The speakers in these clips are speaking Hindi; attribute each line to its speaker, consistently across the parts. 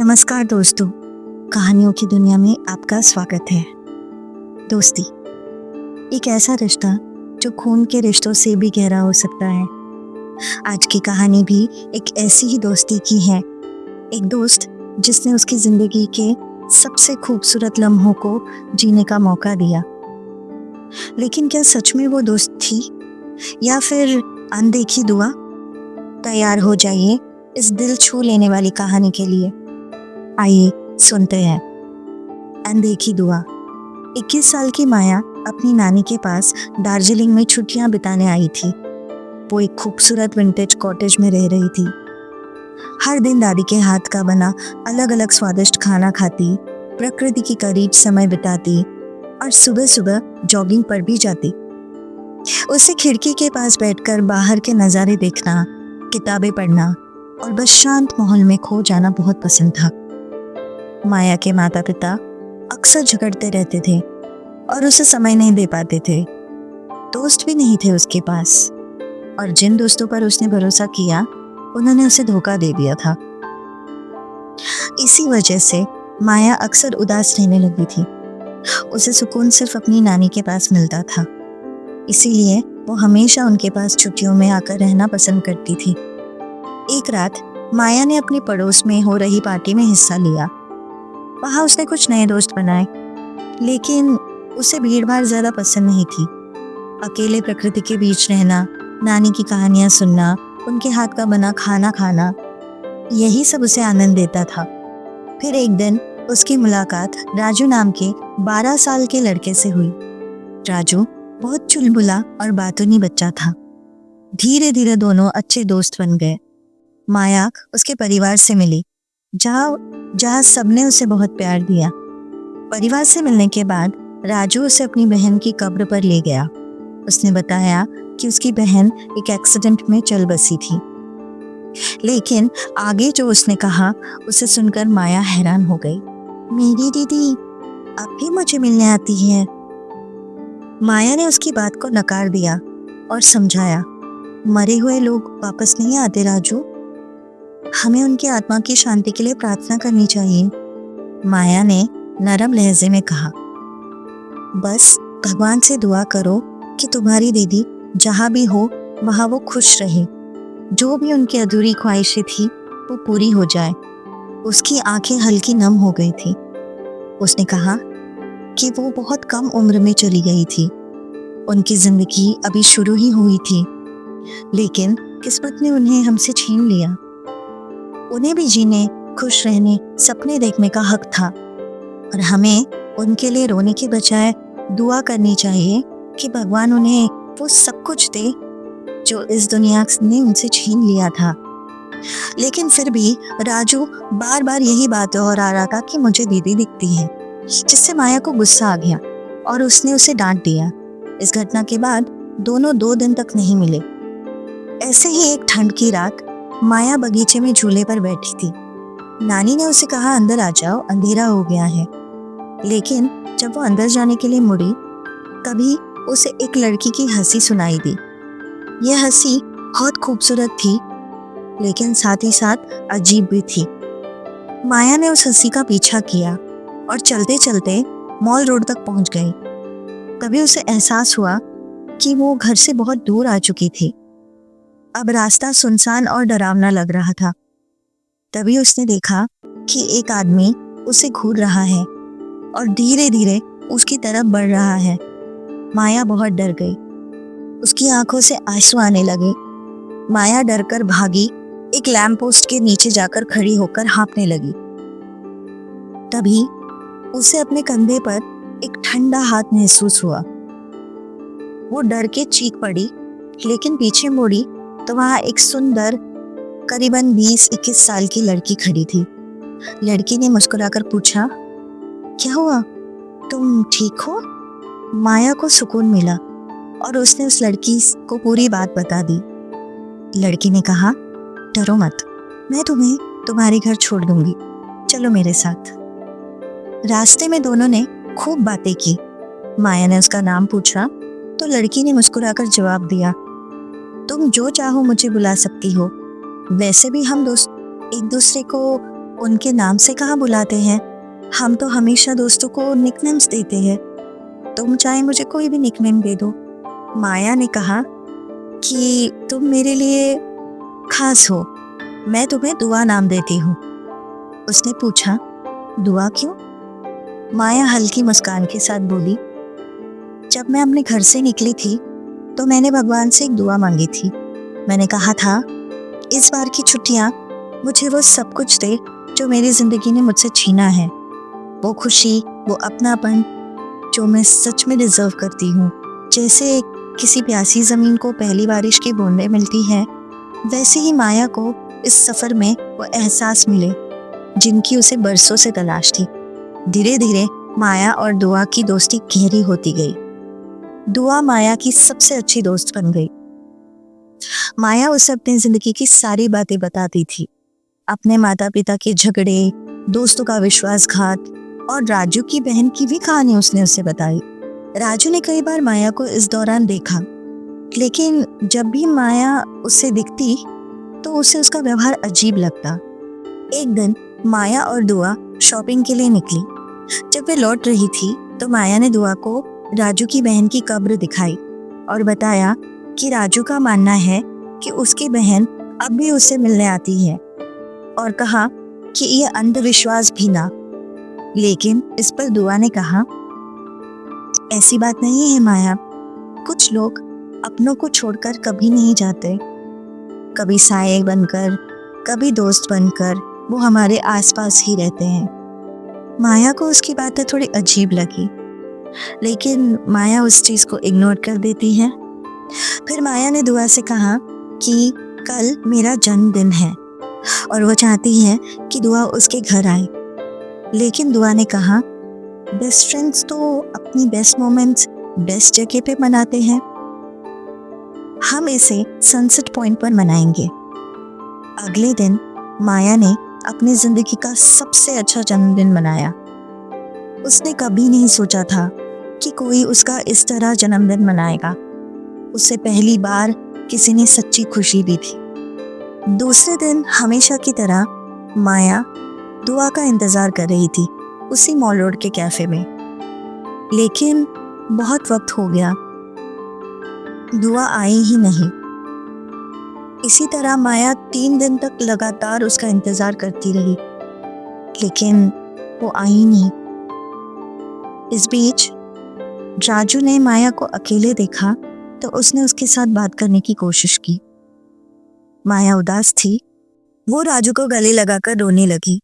Speaker 1: नमस्कार दोस्तों, कहानियों की दुनिया में आपका स्वागत है। दोस्ती एक ऐसा रिश्ता जो खून के रिश्तों से भी गहरा हो सकता है। आज की कहानी भी एक ऐसी ही दोस्ती की है। एक दोस्त जिसने उसकी जिंदगी के सबसे खूबसूरत लम्हों को जीने का मौका दिया। लेकिन क्या सच में वो दोस्त थी या फिर अनदेखी दुआ? तैयार हो जाइए इस दिल छू लेने वाली कहानी के लिए। आइए सुनते हैं। अनदेखी दुआ। 21 साल की माया अपनी नानी के पास दार्जिलिंग में छुट्टियां बिताने आई थी। वो एक खूबसूरत विंटेज कॉटेज में रह रही थी। हर दिन दादी के हाथ का बना अलग अलग स्वादिष्ट खाना खाती, प्रकृति के करीब समय बिताती और सुबह सुबह जॉगिंग पर भी जाती। उसे खिड़की के पास बैठकर बाहर के नज़ारे देखना, किताबें पढ़ना और बस शांत माहौल में खो जाना बहुत पसंद था। माया के माता पिता अक्सर झगड़ते रहते थे और उसे समय नहीं दे पाते थे। दोस्त भी नहीं थे उसके पास, और जिन दोस्तों पर उसने भरोसा किया उन्होंने उसे धोखा दे दिया था। इसी वजह से माया अक्सर उदास रहने लगी थी। उसे सुकून सिर्फ अपनी नानी के पास मिलता था, इसीलिए वो हमेशा उनके पास छुट्टियों में आकर रहना पसंद करती थी। एक रात माया ने अपने पड़ोस में हो रही पार्टी में हिस्सा लिया। वहाँ उसने कुछ नए दोस्त बनाए, लेकिन उसे भीड़भाड़ ज़्यादा पसंद नहीं थी। अकेले प्रकृति के बीच रहना, नानी की कहानियाँ सुनना, उनके हाथ का बना खाना खाना, यही सब उसे आनंद देता था। फिर एक दिन उसकी मुलाकात राजू नाम के 12 साल के लड़के से हुई। राजू बहुत चुलबुला और बातूनी बच्चा था। धीरे धीरे दोनों अच्छे दोस्त बन गए। माया उसके परिवार से मिली, जहाँ सबने उसे बहुत प्यार दिया। परिवार से मिलने के बाद राजू उसे अपनी बहन की कब्र पर ले गया। उसने बताया कि उसकी बहन एक एक्सीडेंट में चल बसी थी। लेकिन आगे जो उसने कहा उसे सुनकर माया हैरान हो गई। मेरी दीदी अब भी मुझे मिलने आती है। माया ने उसकी बात को नकार दिया और समझाया, मरे हुए लोग वापस नहीं आते राजू, हमें उनकी आत्मा की शांति के लिए प्रार्थना करनी चाहिए। माया ने नरम लहजे में कहा, बस भगवान से दुआ करो कि तुम्हारी दीदी जहाँ भी हो वहाँ वो खुश रहे। जो भी उनकी अधूरी ख्वाहिशें थी वो पूरी हो जाए। उसकी आंखें हल्की नम हो गई थी। उसने कहा कि वो बहुत कम उम्र में चली गई थी। उनकी जिंदगी अभी शुरू ही हुई थी, लेकिन किस्मत ने उन्हें हमसे छीन लिया। उन्हें भी जीने, खुश रहने, सपने देखने का हक था, और हमें उनके लिए रोने के बजाय दुआ करनी चाहिए कि भगवान उन्हें वो सब कुछ दे जो इस दुनिया ने उनसे छीन लिया था। लेकिन फिर भी राजू बार बार यही बात दोहरा रहा था कि मुझे दीदी दिखती है, जिससे माया को गुस्सा आ गया और उसने उसे डांट दिया। इस घटना के बाद दोनों 2 दिन तक नहीं मिले। ऐसे ही एक ठंड की रात माया बगीचे में झूले पर बैठी थी। नानी ने उसे कहा, अंदर आ जाओ, अंधेरा हो गया है। लेकिन जब वो अंदर जाने के लिए मुड़ी, तभी उसे एक लड़की की हंसी सुनाई दी। यह हंसी बहुत खूबसूरत थी, लेकिन साथ ही साथ अजीब भी थी। माया ने उस हंसी का पीछा किया और चलते चलते मॉल रोड तक पहुंच गई। तभी उसे एहसास हुआ कि वो घर से बहुत दूर आ चुकी थी। अब रास्ता सुनसान और डरावना लग रहा था। तभी उसने देखा कि एक आदमी उसे घूर रहा है और धीरे धीरे उसकी तरफ बढ़ रहा है। माया बहुत डर गई। उसकी आंखों से आंसू आने लगे। माया डरकर भागी, एक लैंप पोस्ट के नीचे जाकर खड़ी होकर हाँफने लगी। तभी उसे अपने कंधे पर एक ठंडा हाथ महसूस हुआ। वो डर के चीख पड़ी, लेकिन पीछे मुड़ी तो वहाँ एक सुंदर करीबन 20-21 साल की लड़की खड़ी थी। लड़की ने मुस्कुराकर पूछा, क्या हुआ, तुम ठीक हो? माया को सुकून मिला और उसने उस लड़की को पूरी बात बता दी। लड़की ने कहा, डरो मत, मैं तुम्हें तुम्हारे घर छोड़ दूंगी, चलो मेरे साथ। रास्ते में दोनों ने खूब बातें की। माया ने उसका नाम पूछा तो लड़की ने मुस्कुराकर जवाब दिया, तुम जो चाहो मुझे बुला सकती हो। वैसे भी हम दोस्त एक दूसरे को उनके नाम से कहाँ बुलाते हैं, हम तो हमेशा दोस्तों को निकनेम्स देते हैं। तुम चाहे मुझे कोई भी निकनेम दे दो। माया ने कहा कि तुम मेरे लिए खास हो, मैं तुम्हें दुआ नाम देती हूँ। उसने पूछा, दुआ क्यों? माया हल्की मुस्कान के साथ बोली, जब मैं अपने घर से निकली थी तो मैंने भगवान से एक दुआ मांगी थी। मैंने कहा था, इस बार की छुट्टियाँ मुझे वो सब कुछ दे जो मेरी जिंदगी ने मुझसे छीना है। वो खुशी, वो अपनापन जो मैं सच में डिजर्व करती हूँ। जैसे किसी प्यासी जमीन को पहली बारिश की बूंदें मिलती है, वैसे ही माया को इस सफर में वो एहसास मिले जिनकी उसे बरसों से तलाश थी। धीरे धीरे माया और दुआ की दोस्ती गहरी होती गई। दुआ माया की सबसे अच्छी दोस्त बन गई। माया उसे अपनी जिंदगी की सारी बातें बताती थी, अपने माता पिता के झगड़े, दोस्तों का विश्वासघात और राजू की बहन की भी कहानी उसने उसे बताई। राजू ने कई बार माया को इस दौरान देखा, लेकिन जब भी माया उससे दिखती तो उसे उसका व्यवहार अजीब लगता। एक दिन माया और दुआ शॉपिंग के लिए निकली। जब वे लौट रही थी तो माया ने दुआ को राजू की बहन की कब्र दिखाई और बताया कि राजू का मानना है कि उसकी बहन अब भी उससे मिलने आती है, और कहा कि यह अंधविश्वास भी ना। लेकिन इस पर दुआ ने कहा, ऐसी बात नहीं है माया, कुछ लोग अपनों को छोड़कर कभी नहीं जाते। कभी साये बनकर, कभी दोस्त बनकर वो हमारे आसपास ही रहते हैं। माया को उसकी बातें थोड़ी अजीब लगी, लेकिन माया उस चीज़ को इग्नोर कर देती है। फिर माया ने दुआ से कहा कि कल मेरा जन्मदिन है और वो चाहती है कि दुआ उसके घर आए। लेकिन दुआ ने कहा, बेस्ट फ्रेंड्स तो अपनी बेस्ट मोमेंट्स बेस्ट जगह पे मनाते हैं, हम इसे सनसेट पॉइंट पर मनाएंगे। अगले दिन माया ने अपनी जिंदगी का सबसे अच्छा जन्मदिन मनाया। उसने कभी नहीं सोचा था कि कोई उसका इस तरह जन्मदिन मनाएगा। उससे पहली बार किसी ने सच्ची खुशी दी थी। दूसरे दिन हमेशा की तरह माया दुआ का इंतजार कर रही थी उसी मॉल रोड के कैफे में। लेकिन बहुत वक्त हो गया, दुआ आई ही नहीं। इसी तरह माया 3 दिन तक लगातार उसका इंतजार करती रही, लेकिन वो आई नहीं। इस बीच राजू ने माया को अकेले देखा तो उसने उसके साथ बात करने की कोशिश की। माया उदास थी। वो राजू को गले लगाकर रोने लगी।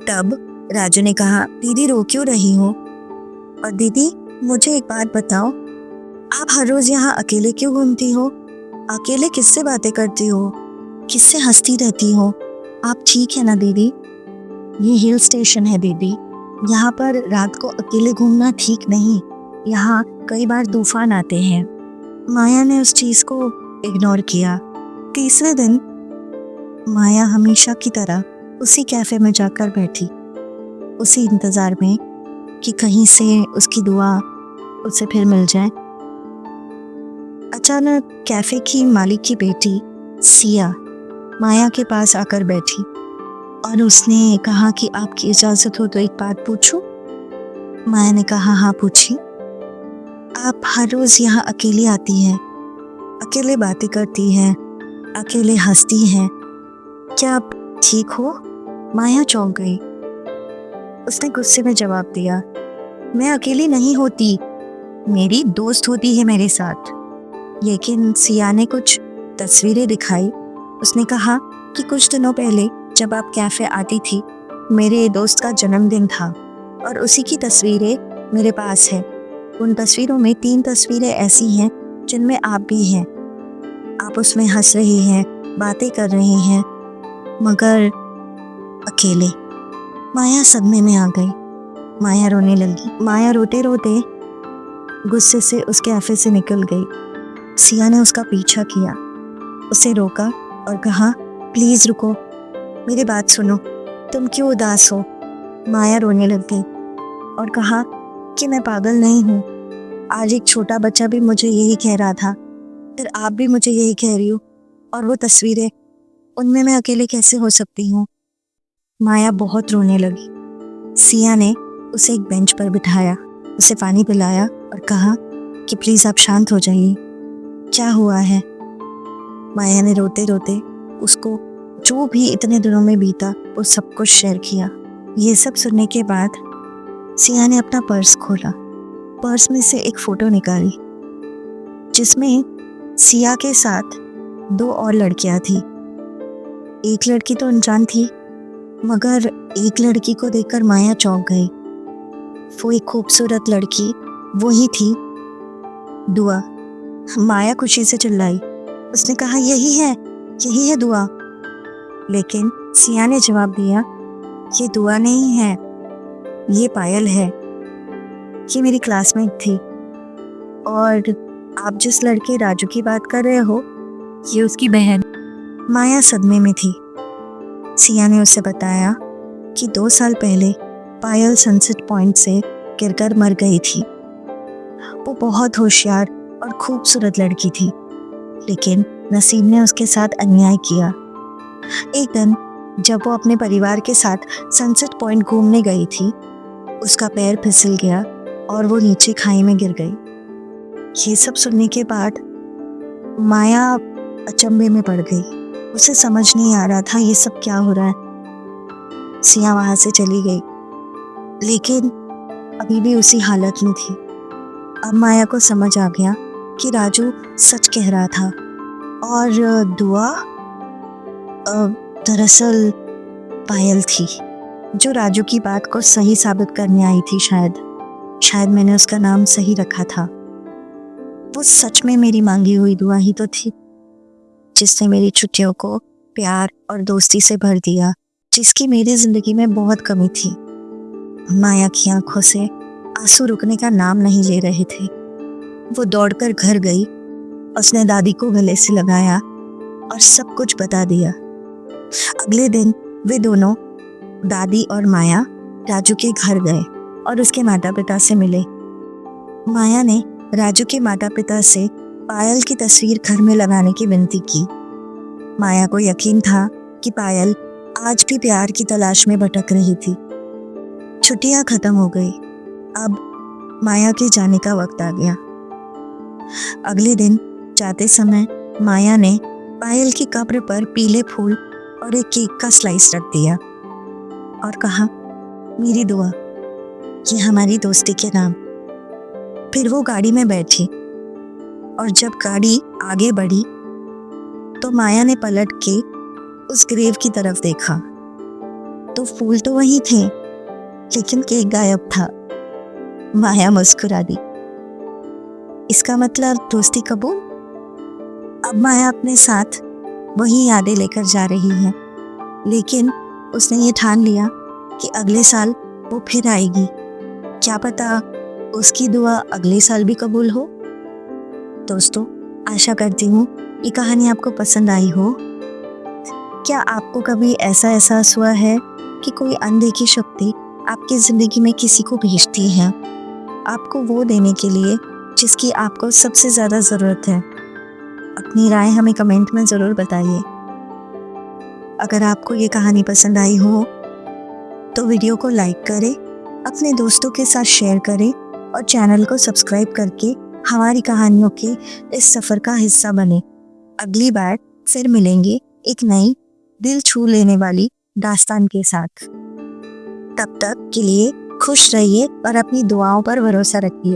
Speaker 1: तब राजू ने कहा, दीदी रो क्यों रही हो? और दीदी मुझे एक बात बताओ, आप हर रोज यहाँ अकेले क्यों घूमती हो? अकेले किससे बातें करती हो? किससे हंसती रहती हो? आप ठीक है ना दीदी? ये हिल स्टेशन है दीदी, यहाँ पर रात को अकेले घूमना ठीक नहीं। यहाँ कई बार तूफान आते हैं। माया ने उस चीज को इग्नोर किया। तीसरे दिन माया हमेशा की तरह उसी कैफे में जाकर बैठी, उसी इंतजार में कि कहीं से उसकी दुआ उसे फिर मिल जाए। अचानक कैफे की मालिक की बेटी सिया माया के पास आकर बैठी और उसने कहा कि आपकी इजाज़त हो तो एक बात पूछूं? माया ने कहा, हाँ पूछिए। आप हर रोज़ यहाँ अकेली आती हैं, अकेले बातें करती हैं, अकेले हंसती हैं, क्या आप ठीक हो? माया चौंक गई। उसने गुस्से में जवाब दिया, मैं अकेली नहीं होती, मेरी दोस्त होती है मेरे साथ। लेकिन सिया ने कुछ तस्वीरें दिखाई। उसने कहा कि कुछ दिनों पहले जब आप कैफ़े आती थी, मेरे दोस्त का जन्मदिन था और उसी की तस्वीरें मेरे पास है। उन तस्वीरों में 3 तस्वीरें ऐसी हैं जिनमें आप भी हैं। आप उसमें हंस रही हैं, बातें कर रही हैं, मगर अकेले। माया सदमे में आ गई। माया रोने लगी। माया रोते रोते गुस्से से उस कैफ़े से निकल गई। सिया ने उसका पीछा किया, उसे रोका और कहा, प्लीज़ रुको, मेरी बात सुनो, तुम क्यों उदास हो? माया रोने लग गई और कहा कि मैं पागल नहीं हूँ। आज एक छोटा बच्चा भी मुझे यही कह रहा था, फिर आप भी मुझे यही कह रही हो, और वो तस्वीरें, उनमें मैं अकेले कैसे हो सकती हूँ? माया बहुत रोने लगी। सिया ने उसे एक बेंच पर बिठाया, उसे पानी पिलाया और कहा कि प्लीज आप शांत हो जाइए, क्या हुआ है। माया ने रोते रोते उसको जो भी इतने दिनों में बीता वो सब कुछ शेयर किया। ये सब सुनने के बाद सिया ने अपना पर्स खोला, पर्स में से एक फोटो निकाली जिसमें सिया के साथ 2 और लड़कियां थी। एक लड़की तो अनजान थी, मगर एक लड़की को देखकर माया चौंक गई। वो एक खूबसूरत लड़की वही थी, दुआ। माया खुशी से चिल्लाई, उसने कहा यही है दुआ। लेकिन सिया ने जवाब दिया, ये दुआ नहीं है, ये पायल है, ये मेरी क्लासमेट थी, और आप जिस लड़के राजू की बात कर रहे हो ये उसकी बहन। माया सदमे में थी। सिया ने उसे बताया कि 2 साल पहले पायल सनसेट पॉइंट से गिरकर मर गई थी। वो बहुत होशियार और खूबसूरत लड़की थी, लेकिन नसीब ने उसके साथ अन्याय किया। एक दिन जब वो अपने परिवार के साथ सनसेट पॉइंट घूमने गई थी, उसका पैर फिसल गया और वो नीचे खाई में गिर गई। ये सब सुनने के बाद माया अचंभे में पड़ गई। उसे समझ नहीं आ रहा था ये सब क्या हो रहा है। सिया वहां से चली गई, लेकिन अभी भी उसी हालत में थी। अब माया को समझ आ गया कि राजू सच कह रहा था और दुआ दरअसल पायल थी, जो राजू की बात को सही साबित करने आई थी। शायद मैंने उसका नाम सही रखा था। वो सच में मेरी मांगी हुई दुआ ही तो थी, जिसने मेरी छुट्टियों को प्यार और दोस्ती से भर दिया, जिसकी मेरी जिंदगी में बहुत कमी थी। माया की आंखों से आंसू रुकने का नाम नहीं ले रहे थे। वो दौड़कर घर गई, उसने दादी को गले से लगाया और सब कुछ बता दिया। अगले दिन वे दोनों, दादी और माया, राजू के घर गए और उसके माता पिता से मिले। माया ने राजू के माता पिता से पायल की तस्वीर घर में लगाने की विनती की। माया को यकीन था कि पायल आज भी प्यार की तलाश में भटक रही थी। छुट्टियां खत्म हो गई। अब माया के जाने का वक्त आ गया। अगले दिन जाते समय माया ने पायल की कब्र पर पीले फूल और एक केक का स्लाइस रख दिया और कहा, मेरी दुआ, ये हमारी दोस्ती के नाम। फिर वो गाड़ी में बैठी और जब गाड़ी आगे बढ़ी तो माया ने पलट के उस ग्रेव की तरफ देखा तो फूल तो वही थे, लेकिन केक गायब था। माया मुस्कुरा दी। इसका मतलब दोस्ती कबूल। अब माया अपने साथ वही यादें लेकर जा रही है, लेकिन उसने ये ठान लिया कि अगले साल वो फिर आएगी। क्या पता उसकी दुआ अगले साल भी कबूल हो। दोस्तों, आशा करती हूँ ये कहानी आपको पसंद आई हो। क्या आपको कभी ऐसा एहसास हुआ है कि कोई अनदेखी शक्ति आपकी ज़िंदगी में किसी को भेजती है, आपको वो देने के लिए जिसकी आपको सबसे ज़्यादा ज़रूरत है? अपनी राय हमें कमेंट में ज़रूर बताइए। अगर आपको ये कहानी पसंद आई हो तो वीडियो को लाइक करें, अपने दोस्तों के साथ शेयर करें और चैनल को सब्सक्राइब करके हमारी कहानियों के इस सफ़र का हिस्सा बने। अगली बार फिर मिलेंगे एक नई दिल छू लेने वाली दास्तान के साथ। तब तक के लिए खुश रहिए और अपनी दुआओं पर भरोसा रखिए।